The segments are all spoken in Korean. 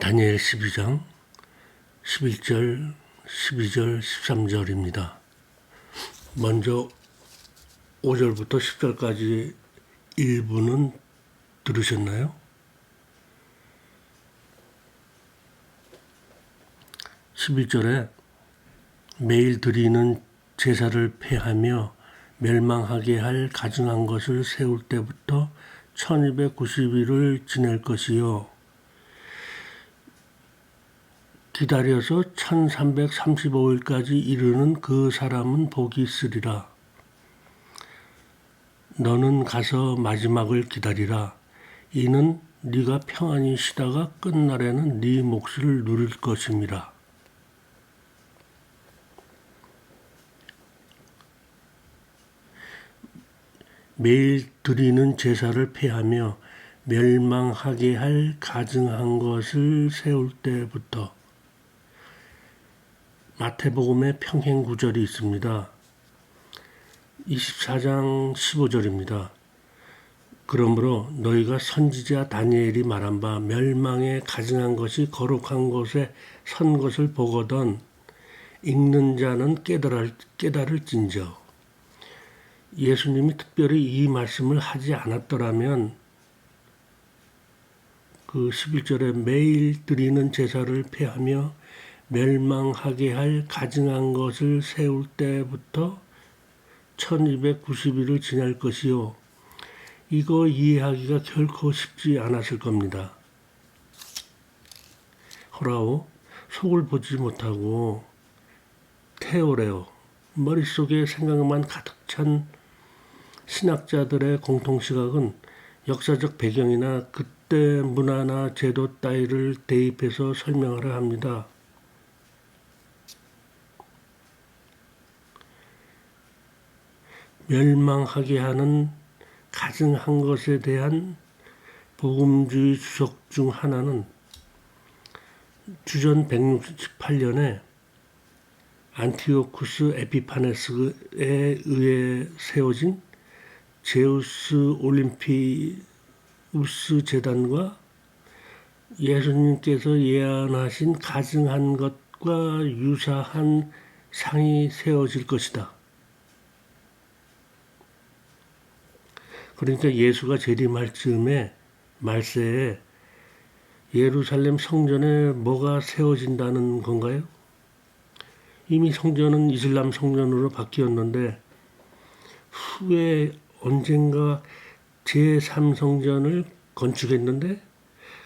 다니엘 12장 11절, 12절, 13절입니다. 먼저 5절부터 10절까지 일부는 들으셨나요? 11절에 매일 드리는 제사를 폐하며 멸망하게 할 가증한 것을 세울 때부터 1290일을 지낼 것이요 기다려서 1335일까지 이르는 그 사람은 복이 있으리라. 너는 가서 마지막을 기다리라. 이는 네가 평안히 쉬다가 끝날에는 네 몫을 누릴 것임이라. 매일 드리는 제사를 폐하며 멸망하게 할 가증한 것을 세울 때부터. 마태복음에 평행 구절이 있습니다. 24장 15절입니다. 그러므로 너희가 선지자 다니엘이 말한 바 멸망에 가증한 것이 거룩한 곳에 선 것을 보거든 읽는 자는 깨달을진저. 예수님이 특별히 이 말씀을 하지 않았더라면 그 11절에 매일 드리는 제사를 폐하며 멸망하게 할 가증한 것을 세울 때부터 1290일을 지날 것이요. 이거 이해하기가 결코 쉽지 않았을 겁니다. 호라오, 속을 보지 못하고 테오레오, 머릿속에 생각만 가득 찬 신학자들의 공통시각은 역사적 배경이나 그때 문화나 제도 따위를 대입해서 설명하려 합니다. 멸망하게 하는 가증한 것에 대한 복음주의 주석 중 하나는 주전 168년에 안티오쿠스 에피파네스에 의해 세워진 제우스 올림피우스 재단과 예수님께서 예언하신 가증한 것과 유사한 상이 세워질 것이다. 그러니까 예수가 재림할 즈음에 말세에 예루살렘 성전에 뭐가 세워진다는 건가요? 이미 성전은 이슬람 성전으로 바뀌었는데 후에 언젠가 제3성전을 건축했는데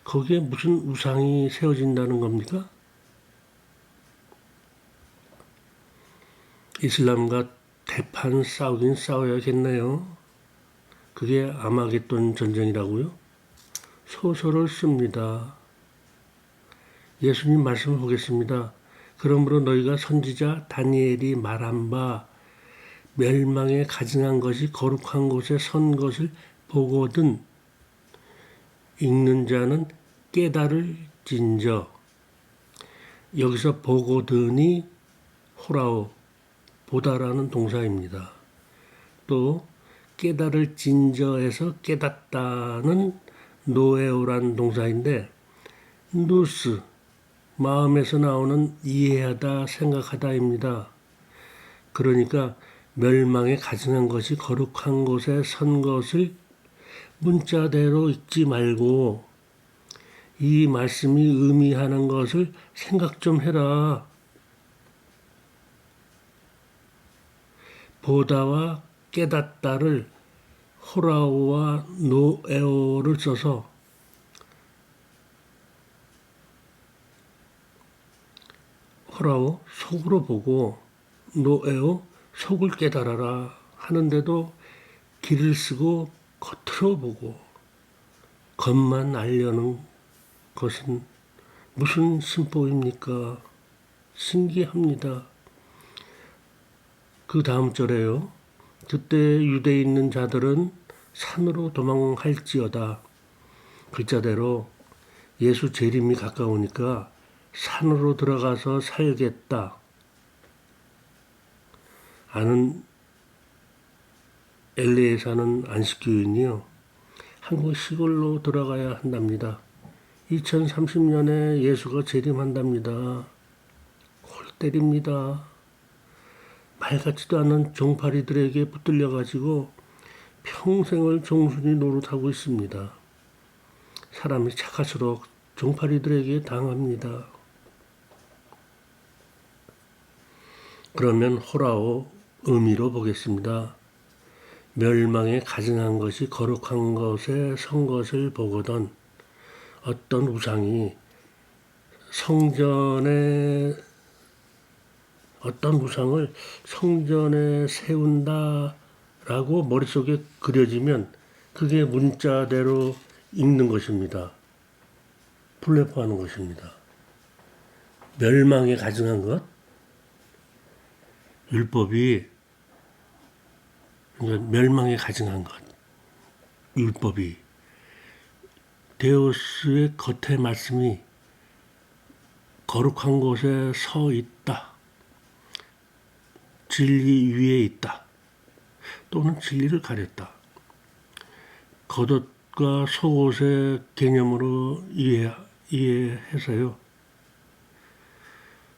거기에 무슨 우상이 세워진다는 겁니까? 이슬람과 대판 싸우긴 싸워야겠네요. 그게 아마겟돈 전쟁이라고요? 소설을 씁니다. 예수님 말씀을 보겠습니다. 그러므로 너희가 선지자 다니엘이 말한 바 멸망에 가증한 것이 거룩한 곳에 선 것을 보거든 읽는 자는 깨달을진저. 여기서 보거든이 호라오, 보다라는 동사입니다. 또 깨달을진저에서 깨닫다는 노에오란 동사인데 누스, 마음에서 나오는 이해하다, 생각하다입니다. 그러니까 멸망에 가증한 것이 거룩한 곳에 선 것을 문자대로 읽지 말고 이 말씀이 의미하는 것을 생각 좀 해라. 보다와 깨닫다를 호라오와 노에오를 써서 호라오 속으로 보고 노에오 속을 깨달아라 하는데도 길을 쓰고 겉으로 보고 겉만 알려는 것은 무슨 심보입니까? 신기합니다. 그 다음 절에요. 그때 유대에 있는 자들은 산으로 도망할지어다. 글자대로 예수 재림이 가까우니까 산으로 들어가서 살겠다. 아는 LA에 사는 안식교인이요. 한국 시골로 들어가야 한답니다. 2030년에 예수가 재림한답니다. 골 때립니다. 말 같지도 않은 종파리들에게 붙들려 가지고 평생을 종순이 노릇하고 있습니다. 사람이 착할수록 종파리들에게 당합니다. 그러면 호라오 의미로 보겠습니다. 멸망에 가증한 것이 거룩한 것에 선 것을 보거든 어떤 우상이 어떤 우상을 성전에 세운다라고 머릿속에 그려지면 그게 문자대로 읽는 것입니다. 불레포하는 것입니다. 멸망에 가증한 것, 율법이 그러니까 멸망에 가증한 것, 율법이 데우스의 겉의 말씀이 거룩한 곳에 서 있다. 진리 위에 있다. 또는 진리를 가렸다. 겉옷과 속옷의 개념으로 이해해서요.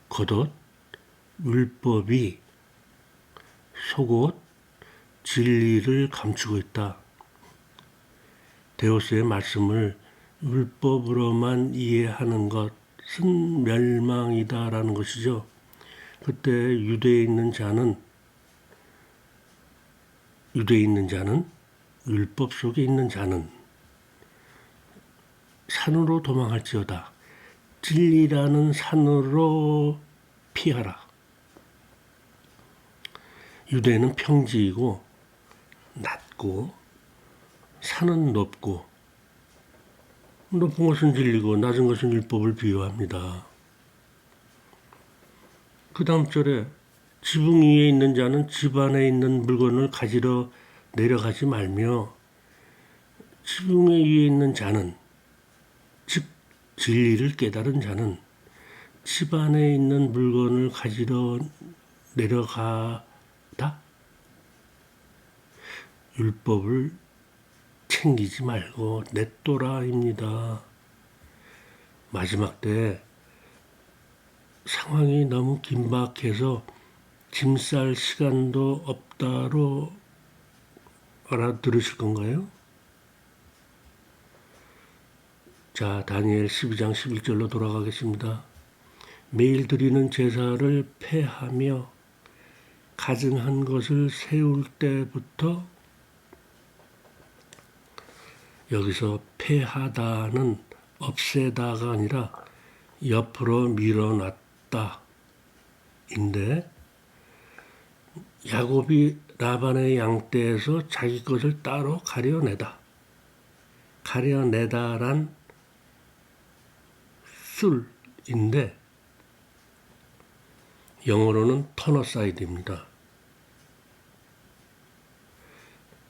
겉옷, 율법이 속옷, 진리를 감추고 있다. 데오스의 말씀을 율법으로만 이해하는 것은 멸망이다라는 것이죠. 그때 유대에 있는 자는 율법 속에 있는 자는 산으로 도망할지어다. 진리라는 산으로 피하라. 유대는 평지이고 낮고 산은 높고 높은 것은 진리고 낮은 것은 율법을 비유합니다. 그 다음 절에 지붕 위에 있는 자는 집 안에 있는 물건을 가지러 내려가지 말며 지붕 위에 있는 자는 즉 진리를 깨달은 자는 집 안에 있는 물건을 가지러 내려가다 율법을 챙기지 말고 냅둬라입니다. 마지막 때 상황이 너무 긴박해서 짐 쌀 시간도 없다로 알아들으실 건가요? 자, 다니엘 12장 11절로 돌아가겠습니다. 매일 드리는 제사를 폐하며 가증한 것을 세울 때부터 여기서 폐하다는 없애다가 아니라 옆으로 밀어놨다 인데 야곱이 라반의 양떼에서 자기 것을 따로 가려내다란 술인데 영어로는 터너사이드입니다.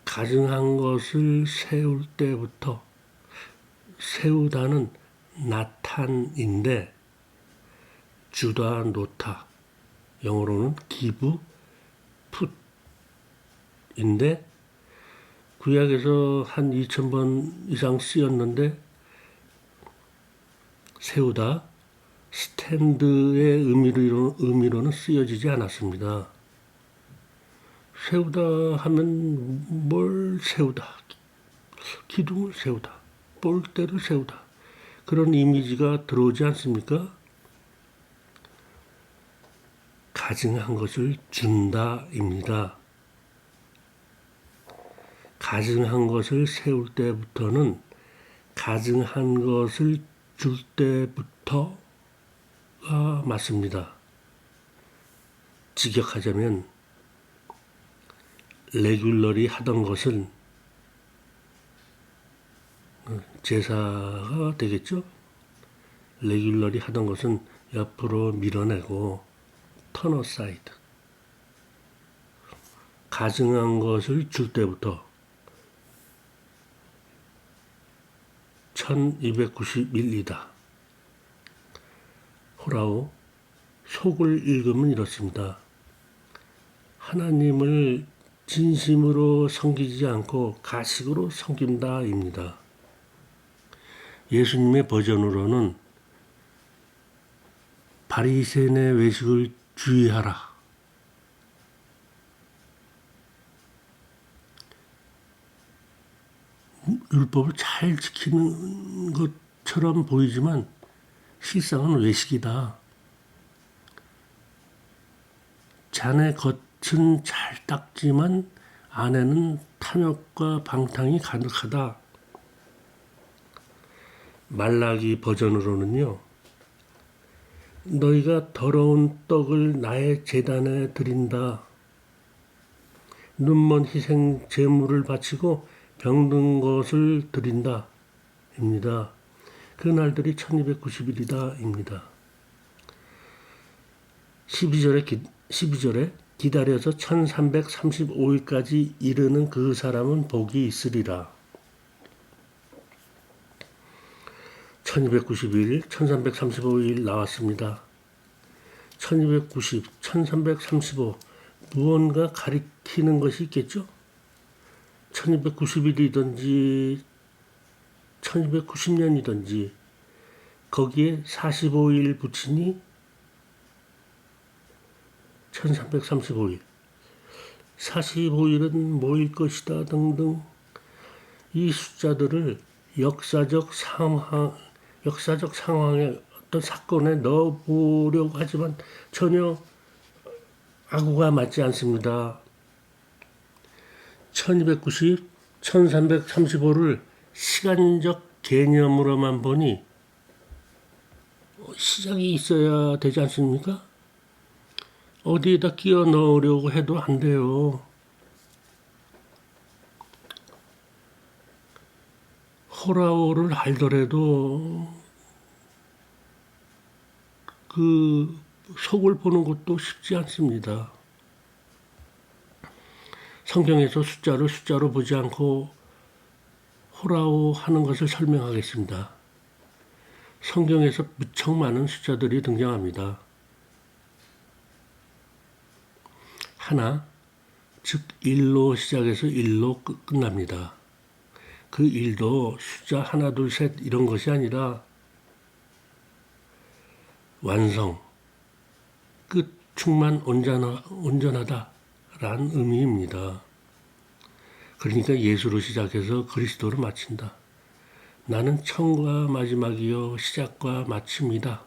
가증한 것을 세울 때부터 세우다는 나탄인데 주다 노타 영어로는 give put인데 구약에서 한 2000번 이상 쓰였는데 세우다 스탠드의 의미로는 쓰여지지 않았습니다. 세우다 하면 뭘 세우다, 기둥을 세우다, 볼대를 세우다 그런 이미지가 들어오지 않습니까? 가증한 것을 준다입니다. 가증한 것을 세울 때부터는 가증한 것을 줄 때부터가 맞습니다. 직역하자면 레귤러리 하던 것은 제사가 되겠죠. 레귤러리 하던 것은 옆으로 밀어내고 터너사이드 가증한 것을 줄 때부터 1291이다. 호라오 속을 읽으면 이렇습니다. 하나님을 진심으로 섬기지 않고 가식으로 섬긴다입니다. 예수님의 버전으로는 바리새인의 외식을 주의하라. 율법을 잘 지키는 것처럼 보이지만 실상은 외식이다. 자네 겉은 잘 닦지만 안에는 탐욕과 방탕이 가득하다. 말라기 버전으로는요. 너희가 더러운 떡을 나의 제단에 드린다. 눈먼 희생 제물을 바치고 병든 것을 드린다. 입니다. 그 날들이 1290일이다. 입니다. 12절에 기다려서 1335일까지 이르는 그 사람은 복이 있으리라. 1290일, 1335일 나왔습니다. 1290, 1335 무언가 가리키는 것이 있겠죠? 1290일이든지 1290년이든지 거기에 45일 붙이니 1335일 45일은 뭐일 것이다 등등 이 숫자들을 역사적 상황의 어떤 사건에 넣어보려고 하지만 전혀 아구가 맞지 않습니다. 1290, 1335를 시간적 개념으로만 보니 시작이 있어야 되지 않습니까? 어디에다 끼워 넣으려고 해도 안 돼요. 호라오를 알더라도 그 속을 보는 것도 쉽지 않습니다. 성경에서 숫자를 숫자로 보지 않고 호라오 하는 것을 설명하겠습니다. 성경에서 무척 많은 숫자들이 등장합니다. 하나, 즉 1로 시작해서 1로 끝납니다. 그 1도 숫자 하나, 둘, 셋 이런 것이 아니라 완성, 끝, 충만, 온전하다라는 의미입니다. 그러니까 예수로 시작해서 그리스도로 마친다. 나는 처음과 마지막이요 시작과 마침이다.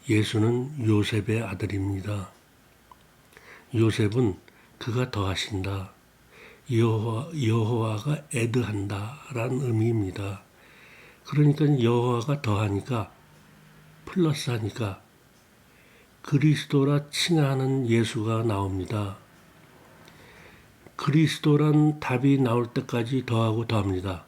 예수는 요셉의 아들입니다. 요셉은 그가 더하신다. 여호와가 애드한다라는 의미입니다. 그러니까 여호와가 더하니까 플러스하니까 그리스도라 칭하는 예수가 나옵니다. 그리스도란 답이 나올 때까지 더하고 더합니다.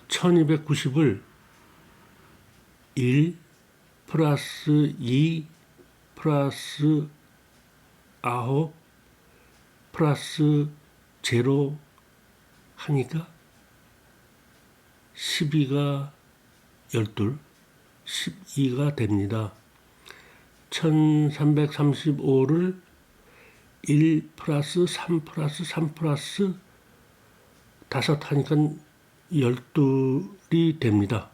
(1290을) 1 플러스 2 플러스 9 플러스 제로 하니까 12가 12, 12가 됩니다. 1335를 1 플러스 3 플러스 3 플러스 5 하니까 12이 됩니다.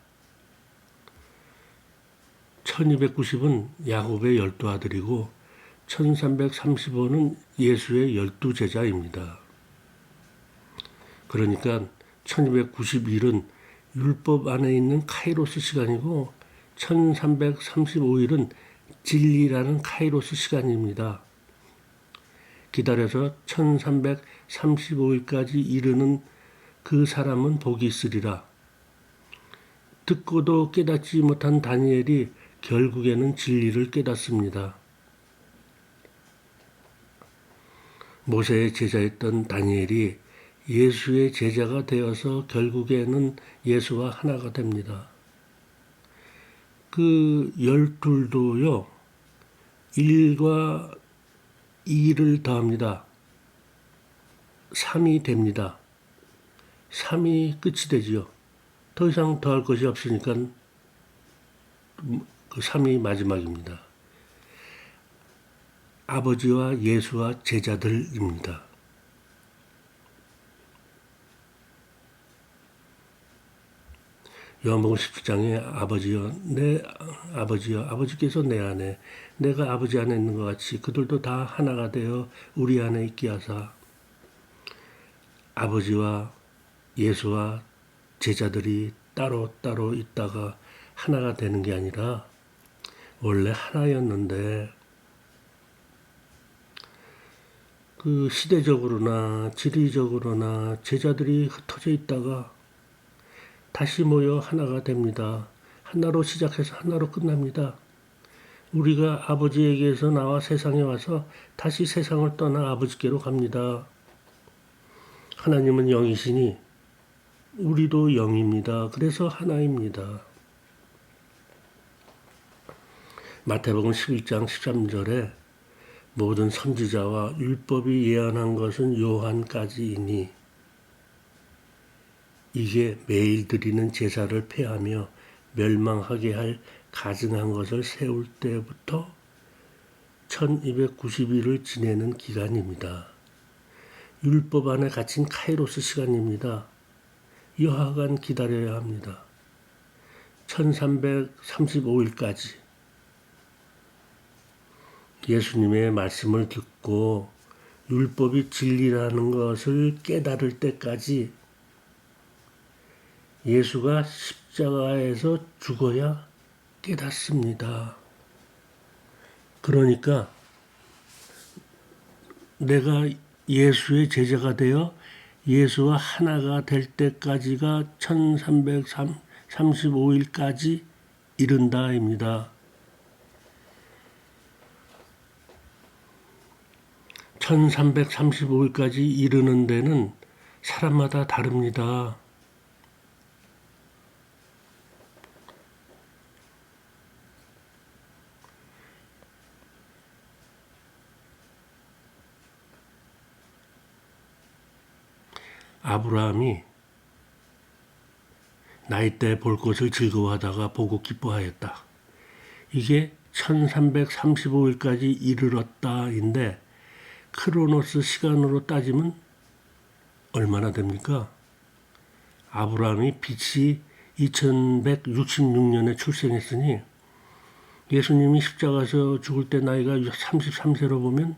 1290은 야곱의 12아들이고 1335는 예수의 12제자입니다. 그러니까 1291은 율법 안에 있는 카이로스 시간이고 1335일은 진리라는 카이로스 시간입니다. 기다려서 1335일까지 이르는 그 사람은 복이 있으리라. 듣고도 깨닫지 못한 다니엘이 결국에는 진리를 깨닫습니다. 모세의 제자였던 다니엘이 예수의 제자가 되어서 결국에는 예수와 하나가 됩니다. 그 12도요. 1과 2를 더합니다. 3이 됩니다. 3이 끝이 되지요. 더 이상 더할 것이 없으니까 그 3이 마지막입니다. 아버지와 예수와 제자들입니다. 요한복음 17장에 아버지여 아버지께서 내 안에 내가 아버지 안에 있는 것 같이 그들도 다 하나가 되어 우리 안에 있게 하사. 아버지와 예수와 제자들이 따로 있다가 하나가 되는 게 아니라 원래 하나였는데 그 시대적으로나 지리적으로나 제자들이 흩어져 있다가 다시 모여 하나가 됩니다. 하나로 시작해서 하나로 끝납니다. 우리가 아버지에게서 나와 세상에 와서 다시 세상을 떠나 아버지께로 갑니다. 하나님은 영이시니 우리도 영입니다. 그래서 하나입니다. 마태복음 11장 13절에 모든 선지자와 율법이 예언한 것은 요한까지이니 이게 매일 드리는 제사를 폐하며 멸망하게 할 가증한 것을 세울 때부터 1290일을 지내는 기간입니다. 율법 안에 갇힌 카이로스 시간입니다. 여하간 기다려야 합니다. 1335일까지 예수님의 말씀을 듣고 율법이 진리라는 것을 깨달을 때까지 예수가 십자가에서 죽어야 깨닫습니다. 그러니까 내가 예수의 제자가 되어 예수와 하나가 될 때까지가 1335일까지 이른다입니다. 1335일까지 이르는 데는 사람마다 다릅니다. 아브라함이 나이 때 볼 것을 즐거워하다가 보고 기뻐하였다. 이게 1335일까지 이르렀다인데 크로노스 시간으로 따지면 얼마나 됩니까? 아브라함이 BC 2166년에 출생했으니 예수님이 십자가에서 죽을 때 나이가 33세로 보면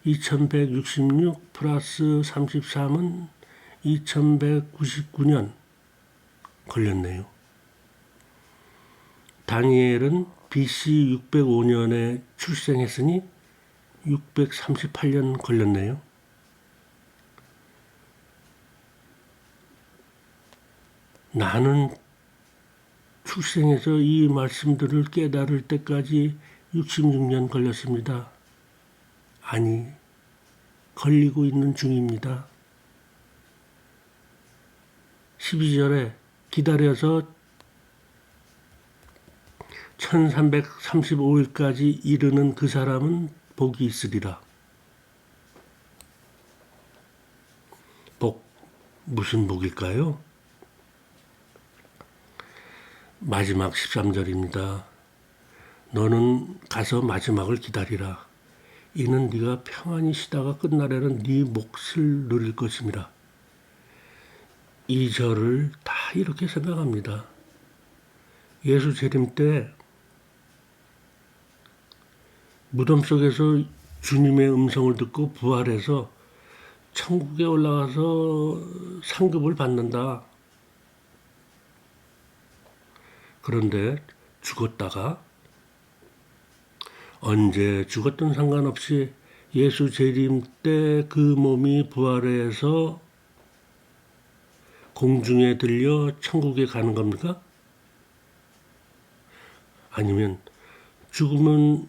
2166 플러스 33은 2199년 걸렸네요. 다니엘은 BC 605년에 출생했으니 638년 걸렸네요. 나는 출생해서 이 말씀들을 깨달을 때까지 66년 걸렸습니다. 아니, 걸리고 있는 중입니다. 12절에 기다려서 1335일까지 이르는 그 사람은 복이 있으리라. 복, 무슨 복일까요? 마지막 13절입니다. 너는 가서 마지막을 기다리라. 이는 네가 평안히 쉬다가 끝날에는 네 몫을 누릴 것임이라. 이 절을 다 이렇게 생각합니다. 예수 재림 때 무덤 속에서 주님의 음성을 듣고 부활해서 천국에 올라가서 상급을 받는다. 그런데 죽었다가 언제 죽었든 상관없이 예수 재림 때 그 몸이 부활해서 공중에 들려 천국에 가는 겁니까? 아니면 죽으면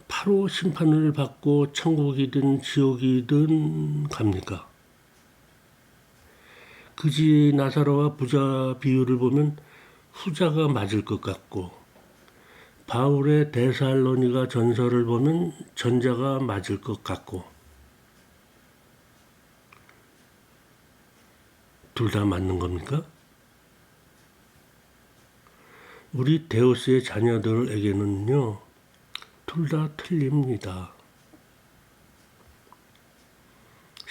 바로 심판을 받고 천국이든 지옥이든 갑니까? 그지 나사로와 부자 비유를 보면 후자가 맞을 것 같고 바울의 데살로니가 전설을 보면 전자가 맞을 것 같고 둘 다 맞는 겁니까? 우리 데우스의 자녀들에게는요, 둘 다 틀립니다.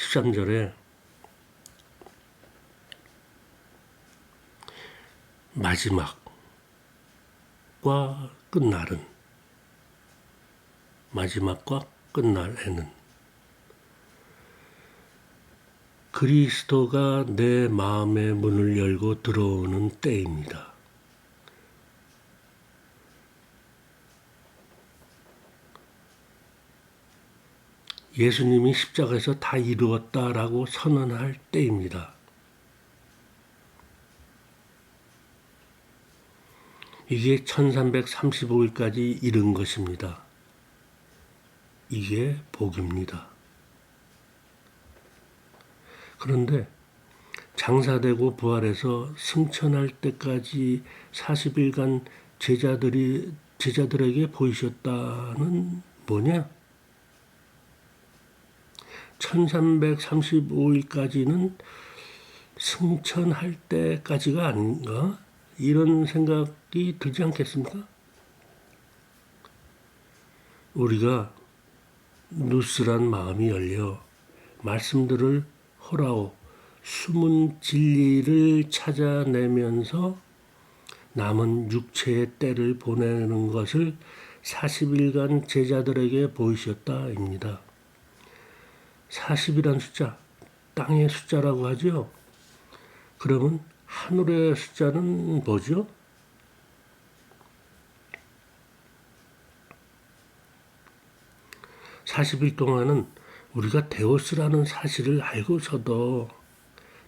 13절에 마지막과 끝날은, 마지막과 끝날에는 그리스도가 내 마음의 문을 열고 들어오는 때입니다. 예수님이 십자가에서 다 이루었다라고 선언할 때입니다. 이게 1335일까지 이른 것입니다. 이게 복입니다. 그런데 장사되고 부활해서 승천할 때까지 40일간 제자들에게 보이셨다는 뭐냐? 1335일까지는 승천할 때까지가 아닌가? 이런 생각이 들지 않겠습니까? 우리가 누스란 마음이 열려 말씀들을 호라오, 숨은 진리를 찾아내면서 남은 육체의 때를 보내는 것을 40일간 제자들에게 보이셨다입니다. 40이란 숫자, 땅의 숫자라고 하죠. 그러면 하늘의 숫자는 뭐죠? (40일) 동안은 우리가 데오스라는 사실을 알고서도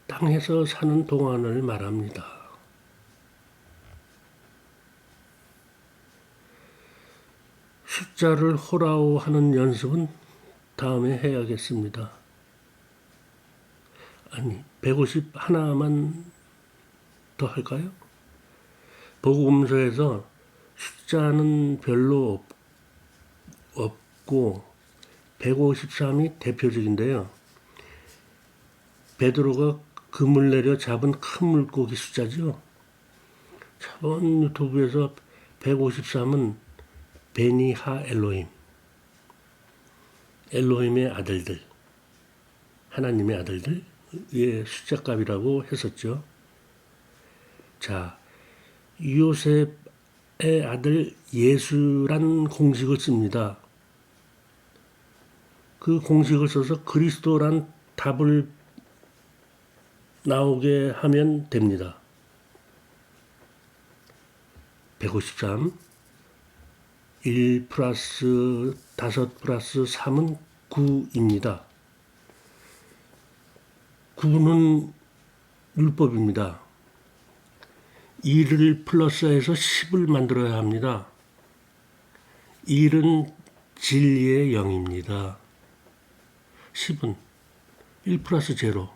땅에서 사는 동안을 말합니다. 숫자를 호라오 하는 연습은 다음에 해야겠습니다. 아니, 150 하나만 더 할까요? 복음서에서 숫자는 별로 없고 153이 대표적인데요. 베드로가 금을 내려 잡은 큰 물고기 숫자죠. 저번 유튜브에서 153은 베니하 엘로힘, 엘로힘의 아들들, 하나님의 아들들의 숫자값이라고 했었죠. 자, 요셉의 아들 예수란 공식을 씁니다. 그 공식을 써서 그리스도란 답을 나오게 하면 됩니다. 153, 1 플러스 5 플러스 3은 9입니다. 9는 율법입니다. 2를 플러스해서 10을 만들어야 합니다. 1은 진리의 0입니다. 10은 1 플러스 0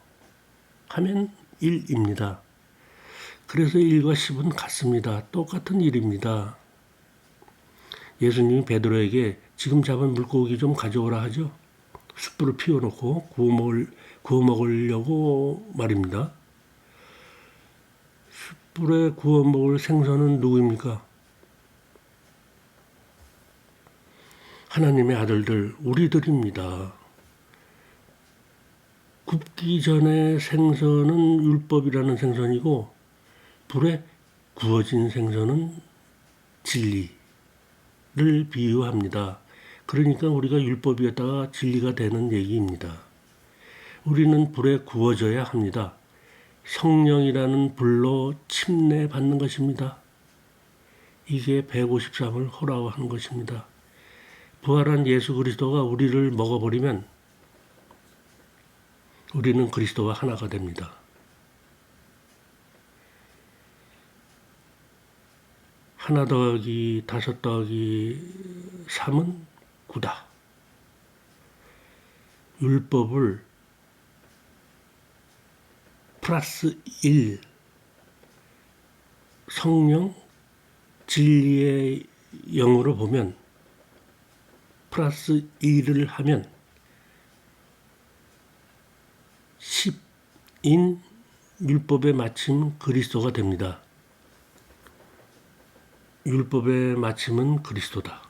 하면 1입니다. 그래서 1과 10은 같습니다. 똑같은 1입니다. 예수님이 베드로에게 지금 잡은 물고기 좀 가져오라 하죠. 숯불을 피워놓고 구워 먹으려고 말입니다. 숯불에 구워 먹을 생선은 누구입니까? 하나님의 아들들, 우리들입니다. 굽기 전에 생선은 율법이라는 생선이고 불에 구워진 생선은 진리를 비유합니다. 그러니까 우리가 율법이었다가 진리가 되는 얘기입니다. 우리는 불에 구워져야 합니다. 성령이라는 불로 침례받는 것입니다. 이게 153을 호라워하는 것입니다. 부활한 예수 그리스도가 우리를 먹어버리면 우리는 그리스도와 하나가 됩니다. 하나 더하기 5 더하기 3은 9다. 율법을 플러스 1 성령 진리의 0으로 보면 플러스 1을 하면 10인 율법의 마침 그리스도가 됩니다. 율법의 마침은 그리스도다.